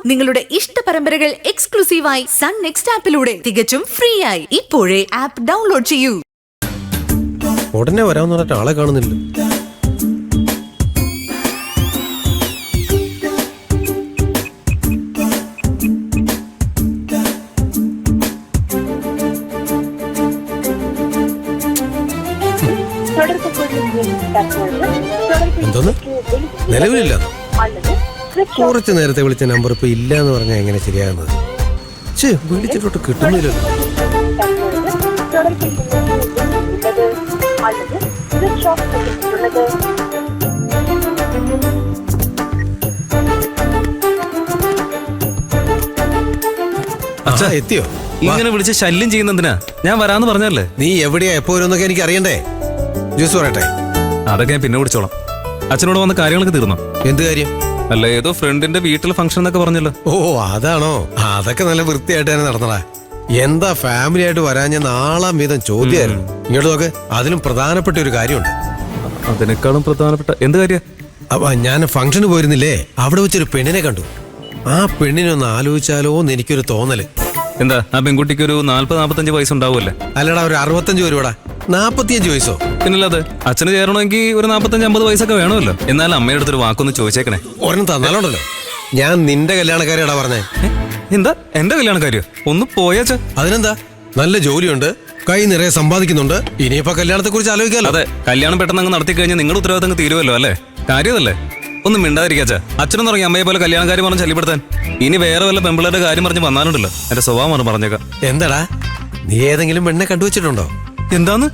നിങ്ങളുടെ ഇഷ്ട പരമ്പരകൾ എക്സ്ക്ലൂസീവായി സൺ നെക്സ്റ്റ് ആപ്പിലൂടെ തികച്ചും ഫ്രീ ആയി. ഇപ്പോഴേ ആപ്പ് ഡൗൺലോഡ് ചെയ്യൂ. ഉടനെ വരാമെന്ന് പറഞ്ഞിട്ട് ആളെ കാണുന്നില്ല. എന്തോന്ന് നിലവിലില്ല. കുറച്ച് നേരത്തെ വിളിച്ച നമ്പർ ഇപ്പൊ ഇല്ല എന്ന് പറഞ്ഞാൽ എങ്ങനെ ശരിയാകുന്നത്? വിളിച്ചിട്ടോട്ട് കിട്ടുന്നില്ലല്ലോ. എത്തിയോ? ഇങ്ങനെ വിളിച്ച് ശല്യം ചെയ്യുന്നതിനാ ഞാൻ വരാന്ന് പറഞ്ഞല്ലേ. നീ എവിടെയാ എപ്പോ വരുന്നൊക്കെ എനിക്ക് അറിയണ്ടേ. ജ്യൂസ് പറയട്ടെ? അതൊക്കെ ഞാൻ പിന്നെ വിളിച്ചോളാം. അച്ഛനോട് വന്ന കാര്യങ്ങളൊക്കെ തീർന്നോ? എന്ത് കാര്യം? അല്ല, ഏതോ ഫ്രണ്ടിന്റെ വീട്ടിൽ ഫംഗ്ഷൻ എന്നൊക്കെ പറഞ്ഞല്ലോ. ഓ അതാണോ? അതൊക്കെ നല്ല വൃത്തിയായിട്ട് തന്നെ നടന്നടാ. എന്താ ഫാമിലി ആയിട്ട് വരാൻ ഞാൻ നാളാം വീതം ചോദ്യമായിരുന്നു. ഇങ്ങോട്ട് നോക്ക്, അതിലും പ്രധാനപ്പെട്ട ഒരു കാര്യമുണ്ട്. അതിനേക്കാളും പ്രധാനപ്പെട്ട എന്ത് കാര്യം? അപ്പൊ ഞാൻ ഫംഗ്ഷന് പോയിരുന്നില്ലേ, അവിടെ വെച്ചൊരു പെണ്ണിനെ കണ്ടു. ആ പെണ്ണിനെ ഒന്ന് ആലോചിച്ചാലോ എന്ന് എനിക്കൊരു തോന്നല്. എന്താ, ആ പെൺകുട്ടിക്ക് ഒരു 40-45 വയസ്സുണ്ടാവുമല്ലേ? അല്ലടാ, ഒരു 65 വരുവാടാ. 45 വയസ്സോ? പിന്നല്ലാതെ. അച്ഛന് ചേരണമെങ്കിൽ ഒരു 45-50 വയസ്സൊക്കെ വേണമല്ലോ. എന്നാലും അമ്മയുടെ അടുത്തൊരു വാക്കൊന്ന് ചോദിച്ചേക്കണേ. ഒരെണ്ണം തന്നാലുണ്ടല്ലോ. ഞാൻ നിന്റെ കല്യാണക്കാരിയാടാ പറഞ്ഞേ. എന്താ എന്റെ കല്യാണക്കാരിയോ? ഒന്ന് പോയാച്ച. അതിനെന്താ, നല്ല ജോലിയുണ്ട്, കൈ നിറയെ സമ്പാദിക്കുന്നുണ്ട്. ഇനിയിപ്പോ കല്യാണത്തെ കുറിച്ച് ആലോചിക്കാലോ. അതെ, കല്യാണം പെട്ടെന്ന് അങ്ങ് നടത്തി കഴിഞ്ഞാൽ നിങ്ങളുടെ ഉത്തരവാദിത്തം തീരുമല്ലോ അല്ലേ? കാര്യമല്ലേ? ഒന്നും മിണ്ടാതിരിക്കാച്ച. അച്ഛനും തുടങ്ങി അമ്മയെ പോലെ കല്യാണക്കാരി പറഞ്ഞ് ശല്യപ്പെടുത്താൻ. ഇനി വേറെ വല്ല പെമ്പിളയുടെ കാര്യം പറഞ്ഞ് വന്നാലുണ്ടല്ലോ, എന്റെ സ്വഭാവമാണ് പറഞ്ഞേക്കാം. എന്താടാ, നീ ഏതെങ്കിലും പെണ്ണെ കണ്ടുവച്ചിട്ടുണ്ടോ? എന്താന്ന്?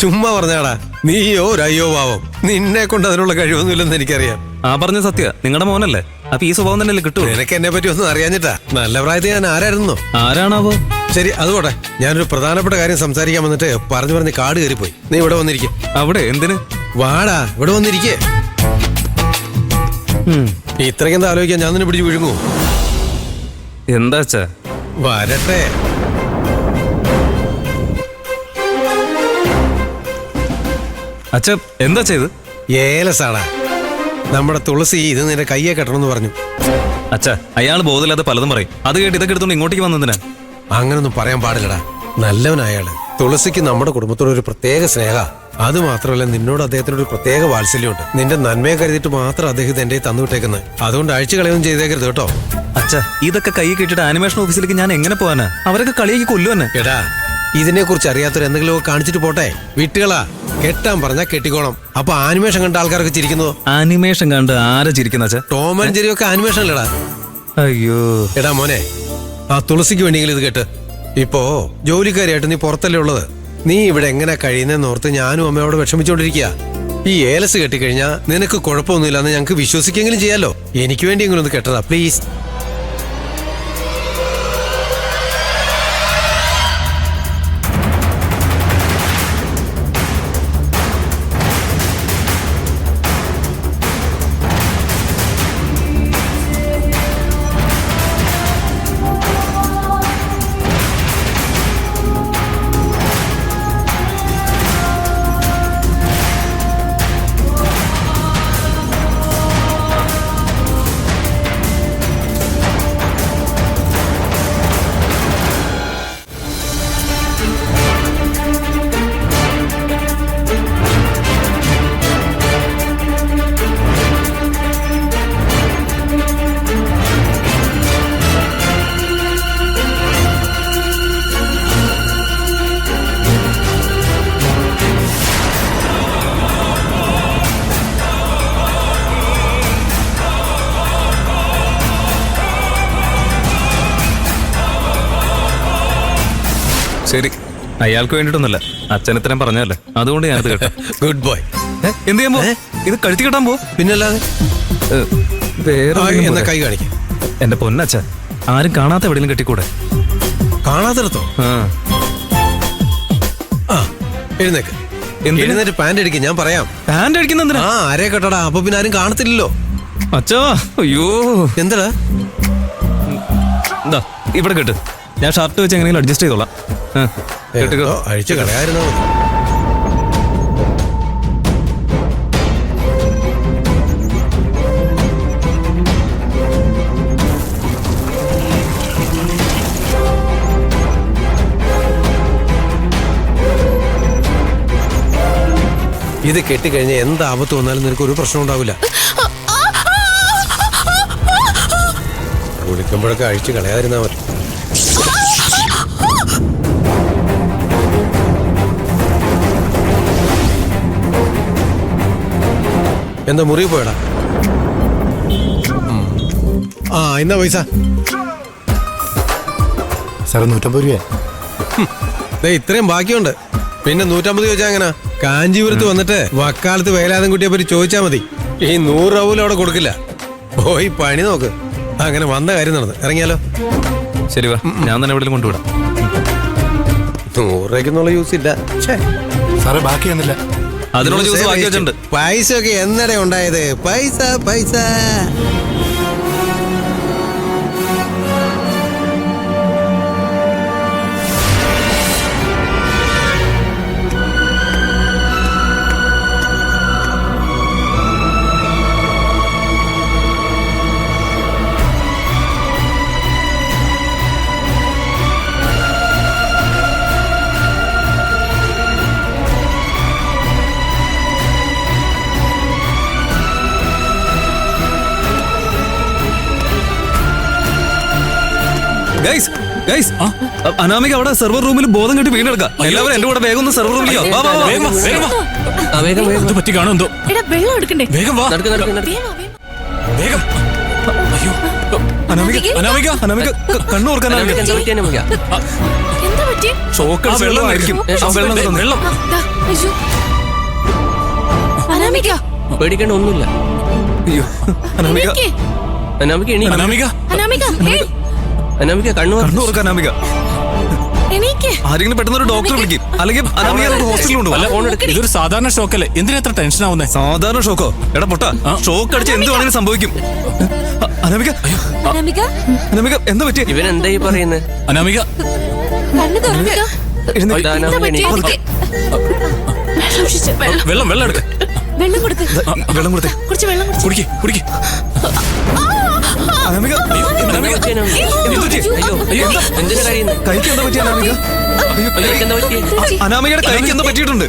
ചുമ്മാ പറഞ്ഞാടാ. നീയോ ഒരയ്യോ പാവം. നിന്നെ കൊണ്ട് അതിനുള്ള കഴിവൊന്നുമില്ലെന്ന് എനിക്കറിയാം. ആ പറഞ്ഞ സത്യ. നിങ്ങളുടെ മോനല്ലേ, അപ്പൊ ഈ സ്വഭാവം തന്നെയല്ലേ കിട്ടൂ? നിനക്ക് എന്നെ പറ്റി ഒന്നും അറിയാഞ്ഞിട്ടാ. നല്ല പ്രായത്തിൽ ഞാൻ ആരായിരുന്നോ? ആരാണാവോ? ശരി, അതുപോട്ടെ. ഞാനൊരു പ്രധാനപ്പെട്ട കാര്യം സംസാരിക്കാൻ വന്നിട്ട് പറഞ്ഞു കാട് കയറിപ്പോയി. നീ ഇവിടെ വന്നിരിക്കും. അവിടെ എന്തിന്? വാടാ, ഇവിടെ വന്നിരിക്കേ. ഇത്രയ്ക്കെന്താ ആലോചിക്കാൻ ഞാൻ നിന്നെ പിടിച്ച് വിഴുങ്ങൂ? എന്താ അച്ഛാ? വരട്ടെ. അച്ഛ എന്താ ചെയ്ത്? ഏലസാടാ. നമ്മുടെ തുളസി ഇത് നിന്റെ കയ്യെ കെട്ടണമെന്ന് പറഞ്ഞു. അച്ഛാ, അയാൾ ബോധമില്ലാതെ പലതും പറയും. അത് കേട്ട് ഇതൊക്കെ എടുത്തോണ്ട് ഇങ്ങോട്ടേക്ക് വന്നതിനാ? അങ്ങനൊന്നും പറയാൻ പാടില്ലടാ. നല്ലവനായാള്. തുളസിക്ക് നമ്മുടെ കുടുംബത്തോട് ഒരു പ്രത്യേക സ്നേഹ. അത് മാത്രമല്ല, നിന്നോട് അദ്ദേഹത്തിന് ഒരു പ്രത്യേക വാത്സല്യമുണ്ട്. നിന്റെ നന്മയെ കരുതിയിട്ട് മാത്രം അദ്ദേഹം എന്റെ തന്നുവിട്ടേക്കുന്നത്. അതുകൊണ്ട് അഴിച്ചു കളയൊന്നും ചെയ്തേക്കരുത് കേട്ടോ. അച്ഛാ, ഇതൊക്കെ കൈ കിട്ടിയിട്ട് ആനിമേഷൻ ഓഫീസിലേക്ക് ഞാൻ എങ്ങനെ പോവാനാ? അവരൊക്കെ കളിയാക്കി കൊല്ലുവന്നെ. എടാ, ഇതിനെ കുറിച്ച് അറിയാത്തൊരു എന്തെങ്കിലും കാണിച്ചിട്ട് പോട്ടെ. വിട്ടുകളാ. കെട്ടാൻ പറഞ്ഞാ കെട്ടിക്കോണം. അപ്പൊ ആനിമേഷൻ കണ്ട ആൾക്കാരൊക്കെ ചിരിക്കുന്നു. ആനിമേഷൻ കണ്ട് ആരാ ചിരിക്കുന്ന അച്ഛാ? ടോം ആൻഡ് ജെറി ഒക്കെ ആനിമേഷൻ അല്ലടാ. അയ്യോ. എടാ മോനെ, ആ തുളസിക്ക് വേണ്ടിയെങ്കിലും ഇത് കേട്ട്. ഇപ്പോ ജോലിക്കാരിയായിട്ട് നീ പുറത്തല്ലേ ഉള്ളത്. നീ ഇവിടെ എങ്ങനെ കഴിയുന്നോർത്ത് ഞാനും അമ്മയോട് വിഷമിച്ചോണ്ടിരിക്കുക. ഈ ഏലസ് കെട്ടിക്കഴിഞ്ഞാ നിനക്ക് കുഴപ്പമൊന്നുമില്ലാന്ന് ഞങ്ങൾക്ക് വിശ്വസിക്കെങ്കിലും ചെയ്യാലോ. എനിക്ക് വേണ്ടിയെങ്കിലും ഒന്ന് കെട്ടതാ പ്ലീസ്. ശരി, അയാൾക്ക് വേണ്ടിട്ടൊന്നുമല്ല, അച്ഛൻ ഇത്രയും പറഞ്ഞല്ലേ, അതുകൊണ്ട് ഞാനത് കേട്ടോ. Good boy. എന്ത് ചെയ്യാൻ പോ? ഇത് കഴുത്തി കെട്ടാൻ പോ? പിന്നല്ലാതെ. വേറെ കൈ കാണിക്ക. എന്റെ പൊന്നച്ഛ, ആരും കാണാത്ത എവിടെയും കെട്ടിക്കൂടെ? കാണാത്തടത്തോ? എഴുന്നേക്ക്. എഴുന്നേറ്റ് പാന്റ് അടിക്കും. ഞാൻ പറയാം. പാന്റ് അടിക്കുന്ന ആരെ കെട്ടടാ, അപ്പൊ പിന്നെ ആരും കാണത്തില്ലല്ലോ. അച്ഛാ, അയ്യോ. എന്താടാ? എന്താ ഇവിടെ കേട്ട്, ഞാൻ ഷർട്ട് വെച്ച് എങ്ങനെയെങ്കിലും അഡ്ജസ്റ്റ് ചെയ്തോളാം. അഴിച്ചു കളയായിരുന്നോ? ഇത് കെട്ടിക്കഴിഞ്ഞാൽ എന്ത് ആപത്ത് വന്നാലും നിനക്ക് ഒരു പ്രശ്നം ഉണ്ടാവില്ല. കുളിക്കുമ്പോഴൊക്കെ അഴിച്ചു കളയാതിരുന്നാ മതി. എന്താ മുറിവ് പോയടാ? ആ എന്നാ പൈസ? സാറേ 150 രൂപ. ഇത്രയും ബാക്കിയുണ്ട്. പിന്നെ 150 ചോദിച്ചാ എങ്ങനാ? കാഞ്ചീപുരത്ത് വന്നിട്ട് വക്കാലത്ത് വേലാതം കുട്ടിയെ പറ്റി ചോദിച്ചാ മതി. ഈ 100 രൂപ അവിടെ കൊടുക്കില്ല. പോയി പണി നോക്ക്. അങ്ങനെ വന്ന കാര്യം നടന്ന് ഇറങ്ങിയാലോ? ശരി വാ, ഞാൻ തന്നെ എവിടെയും കൊണ്ടുവിടാം. 100 രൂപയ്ക്കൊന്നുള്ള യൂസ് ഇല്ല. സാറേ ബാക്കി തന്നില്ല. അതിനുള്ള ജ്യൂസ് ബാക്കി വെച്ചിട്ടുണ്ട്. പൈസ ഒക്കെ എന്നടെ ഉണ്ടായത്? പൈസ പൈസ. ഗൈസ് ഗൈസ്, അനാമിക അവിടെ സെർവർ റൂമിൽ ബോധം കെട്ടി വീണെടുക്കാം. എല്ലാവരും എന്റെ കൂടെ വേഗം ഒന്ന് സെർവർ റൂമിലേക്കോ. പറ്റി കാണും എന്തോ. വെള്ളം എടുക്കണ്ടേ? വേഗം വാ. വേഗം. അയ്യോ അനാമിക അനാമിക അനാമിക കണ്ണു ഓർക്കാൻ എന്താ പറ്റി? ഷോക്ക് വെള്ളമായിരിക്കും. വെള്ളം അനാമിക പേടിക്കേണ്ട ഒന്നുമില്ല. അയ്യോ അനാമിക അനാമിക എണീക്ക്. അനാമിക അനാമിക അനാമിക കണ്ണു ഓർക്കാൻ അനാമിക. എണീക്ക്. ആരെങ്കിലും പെട്ടെന്ന് ഒരു ഡോക്ടറെ വിളിക്കും, അല്ലെങ്കിൽ അനാമിക ഹോസ്പിറ്റലിൽ കൊണ്ടുപോകാം. ഇതൊരു സാധാരണ ഷോക്കല്ലേ, എന്തിനാ എത്ര ടെൻഷൻ ആവുന്നേ? സാധാരണ ഷോക്കോ? എടാ പൊട്ടാ, ഷോക്ക് അടിച്ച് എന്ത് വേണമെങ്കിലും സംഭവിക്കും. അനാമിക അനാമിക അനാമിക എന്താ പറ്റിയ? ഇവൻ എന്തായി പറയുന്നത്? അനാമിക കണ്ണു തുറക്കുക. ഇതാ എന്താ അനാമിക പറ്റിയെ? എണീക്ക്. സൂക്ഷിച്ച്. വെള്ളം വെള്ളം എടുക്ക. വെള്ളം കൊടുക്ക്. വെള്ളം കൊടുത്തേ. കുറച്ച് വെള്ളം കുടിച്ച്. കുടിക്ക് കുടിക്ക്. അനാമിക അനാമിക പറ്റി അനാമിക. അയ്യോ അയ്യോ എന്തിനാ കഴിയുന്നത്? കൈക്ക് എന്താ പറ്റിയ അനാമിക? അയ്യോ എന്താ പറ്റി? അനാമികയുടെ കൈക്ക് എന്താ പറ്റിയിട്ടുണ്ട്?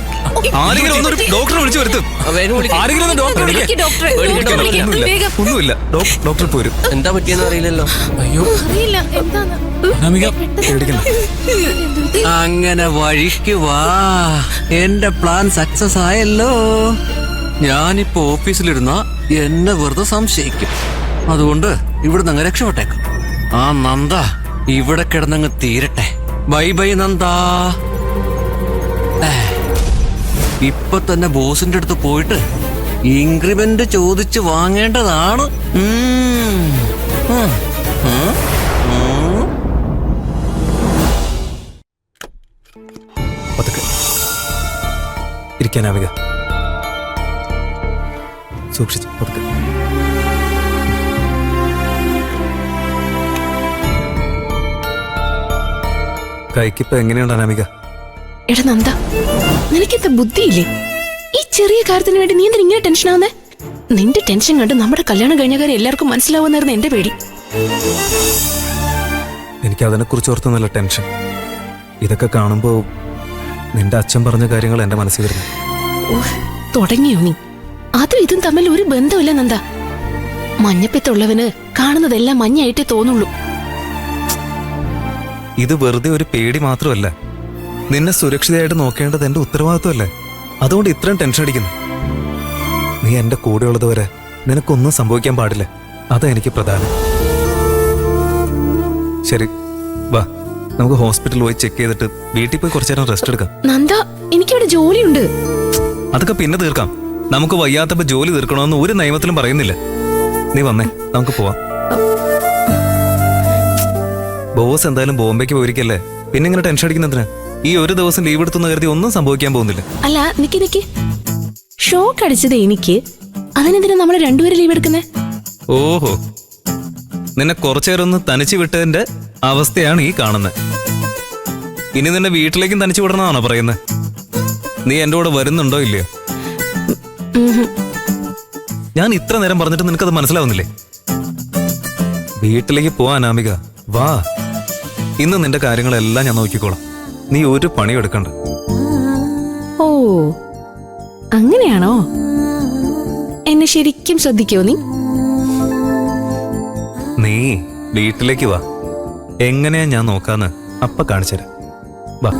ആരെങ്കിലും ഒന്നൊരു ഡോക്ടറെ വിളിച്ചു വരുത്തും. വേഗം വിളിക്ക്. ആരെങ്കിലും ഒന്ന് ഡോക്ടറെ വിളിക്ക്. വിളിക്ക് ഡോക്ടറെ. പേടിക്കണ്ട, വിളിക്ക്. ഒന്നുമില്ല വേഗം. ഒന്നുമില്ല, ഡോക്ടർ പോരും. എന്താ പറ്റിയെന്ന് അറിയില്ലല്ലോ. അയ്യോ അറിയില്ല എന്താന്ന്. അനാമിക പേടിക്കണ്ട. അങ്ങനെ വഴിക്ക് വാ. എന്റെ പ്ലാൻ സക്സസ് ആയല്ലോ. ഞാനിപ്പോ ഓഫീസിലിരുന്ന എന്നെ വെറുതെ സംശയിക്കും. അതുകൊണ്ട് ഇവിടുന്ന് അങ്ങ് രക്ഷപ്പെട്ടേക്കും. ആ നന്ദ ഇവിടെ കിടന്നങ്ങ് തീരട്ടെ. Bye bye Nanda. ഇപ്പൊ തന്നെ ബോസിന്റെ അടുത്ത് പോയിട്ട് ഇൻക്രിമെന്റ് ചോദിച്ചു വാങ്ങേണ്ടതാണ്. ഇരിക്കാൻ അനാമിക, സൂക്ഷിച്ചു പതുക്കെ. കൈക്കിപ്പോ എങ്ങനെയുണ്ട് അനാമിക? എടാ നന്ദ, നിനക്കെന്താ ബുദ്ധിയില്ലേ? ഈ ചെറിയ കാര്യത്തിന് വേണ്ടി നീ എന്തിനാ ഇങ്ങനെ ടെൻഷൻ ആവുന്നേ? നിന്റെ ടെൻഷൻ കണ്ട് നമ്മുടെ കല്യാണം കഴിഞ്ഞ കാര്യം എല്ലാവർക്കും മനസ്സിലാവുന്നായിരുന്നു എന്റെ പേടി. എനിക്ക് അതിനെ കുറിച്ച് ഓർത്ത് നല്ല ടെൻഷൻ. ഇതൊക്കെ കാണുമ്പോ നിന്റെ അച്ഛൻ പറഞ്ഞ കാര്യങ്ങൾ എന്റെ മനസ്സിൽ വരുന്നു. തുടങ്ങിയോ നീ? അതും ഇതും തമ്മിൽ ഒരു ബന്ധമില്ല നന്ദ. മഞ്ഞപ്പിത്തുള്ളവന് കാണുന്നതെല്ലാം മഞ്ഞായിട്ടേ തോന്നുള്ളൂ. ഇത് വെറുതെ ഒരു പേടി മാത്രമല്ല, നിന്നെ സുരക്ഷിതമായിട്ട് നോക്കേണ്ടത് എന്റെ ഉത്തരവാദിത്വമല്ലേ? അതുകൊണ്ട് ഇത്രയും ടെൻഷൻ അടിക്കുന്നു. നീ എന്റെ കൂടെയുള്ളത് വരെ നിനക്കൊന്നും സംഭവിക്കാൻ പാടില്ല. അതാ എനിക്ക് പ്രധാനം. ശരി വാ, നമുക്ക് ഹോസ്പിറ്റലിൽ പോയി ചെക്ക് ചെയ്തിട്ട് വീട്ടിൽ പോയി കുറച്ചു നേരം റെസ്റ്റ് എടുക്കാം. നന്ദ, എനിക്കിവിടെ ജോലിയുണ്ട്. അതൊക്കെ പിന്നെ തീർക്കാം. നമുക്ക് വയ്യാത്തപ്പോ ജോലി തീർക്കണമെന്ന് ഒരു നിയമത്തിലും പറയുന്നില്ല. നീ വന്നേ, നമുക്ക് പോവാം. ബോസ് എന്തായാലും ബോംബെക്ക് പോയിരിക്കല്ലേ, പിന്നെ ഇങ്ങനെ ടെൻഷൻ അടിക്കുന്നതിന്? ഈ ഒരു ദിവസം ലീവ് എടുത്തെന്ന് കരുതി ഒന്നും സംഭവിക്കാൻ പോകുന്നില്ല. അല്ല നിക്ക്, ഷോക്ക് അടിച്ചത് എനിക്ക്. അതിനെന്തിനാ നമ്മള് രണ്ടുപേരും ലീവ് എടുക്കുന്നേ? ഓഹോ, നിന്നെ കുറച്ചേരം ഒന്ന് തനിച്ചു വിട്ടതിന്റെ അവസ്ഥയാണ് ഈ കാണുന്നത്. ഇനി നിന്നെ വീട്ടിലേക്കും തനിച്ചു വിടണമെന്നാണോ പറയുന്നത്? നീ എന്റെ കൂടെ വരുന്നുണ്ടോ ഇല്ലയോ? ഞാൻ ഇത്ര നേരം പറഞ്ഞിട്ട് നിനക്കത് മനസ്സിലാവുന്നില്ലേ? വീട്ടിലേക്ക് പോവാൻ അനാമിക, വാ. ഇന്ന് നിന്റെ കാര്യങ്ങളെല്ലാം ഞാൻ നോക്കിക്കോളാം. നീ ഒരു പണിയും എടുക്കണ്ട. ഓ, അങ്ങനെയാണോ? എന്നെ ശരിക്കും ശ്രദ്ധിക്കോ നീ? നീ വീട്ടിലേക്ക് വാ, എങ്ങനെയാ ഞാൻ നോക്കാന്ന് അപ്പ കാണിച്ചുതരാം. വാ.